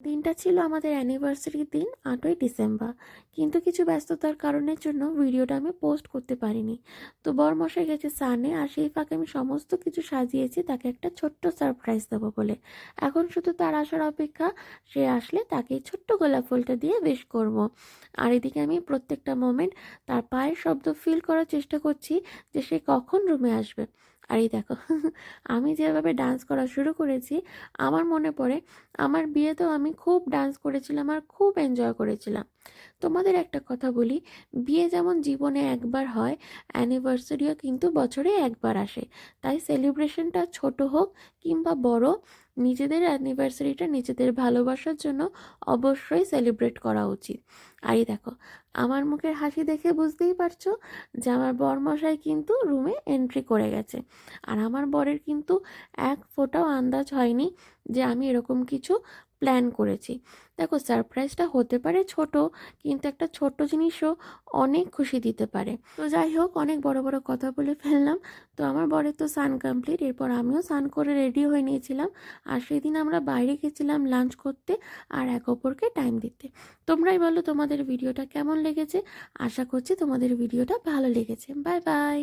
দিনটা ছিল আমাদের অ্যানিভার্সারির দিন ৮ই ডিসেম্বর। কিন্তু কিছু ব্যস্ততার কারণের জন্য ভিডিওটা আমি পোস্ট করতে পারিনি। তো বরমশাই গেছে স্নানে, আর সেই ফাঁকে আমি সমস্ত কিছু সাজিয়েছি তাকে একটা ছোট্ট সারপ্রাইজ দেবো বলে। এখন শুধু তার আসার অপেক্ষা, সে আসলে তাকে এই ছোট্ট গোলাপ ফুলটা দিয়ে উইশ করব। আর এদিকে আমি প্রত্যেকটা মোমেন্ট তার পায়ের শব্দ ফিল করার চেষ্টা করছি যে সে কখন রুমে আসবে। আর এই দেখো আমি যেভাবে ডান্স করা শুরু করেছি, আমার মনে পড়ে আমার বিয়েতেও আমি খুব ডান্স করেছিলাম আর খুব এনজয় করেছিলাম। তোমাদের একটা কথা বলি, বিয়ে যেমন জীবনে একবার হয়, অ্যানিভার্সারিও কিন্তু বছরে একবার আসে। তাই সেলিব্রেশনটা ছোট হোক কিংবা বড়, নিজেদের অ্যানিভার্সারিটা নিজেদের ভালোবাসার জন্য অবশ্যই সেলিব্রেট করা উচিত। আর এই দেখো, আমার মুখের হাসি দেখে বুঝতেই পারছো যে আমার বরমশাই কিন্তু রুমে এন্ট্রি করে গেছে। আর আমার বরের কিন্তু এক ফোঁটাও আন্দাজ হয়নি যে আমি এরকম কিছু প্ল্যান করেছি। দেখো, সারপ্রাইজটা হতে পারে ছোট, কিন্তু একটা ছোট্ট জিনিসও অনেক খুশি দিতে পারে। তো যাই হোক, অনেক বড় বড় কথা বলে ফেললাম। তো আমার বরের তো স্নান কমপ্লিট, এরপর আমিও স্নান করে রেডি হয়ে নিয়েছিলাম। আর সেদিন আমরা বাইরে গেছিলাম লাঞ্চ করতে আর একে অপরকে টাইম দিতে। তোমরাই বলো তোমাদের ভিডিওটা কেমন লেগেছে। আশা করছি তোমাদের ভিডিওটা ভালো লেগেছে। Bye bye.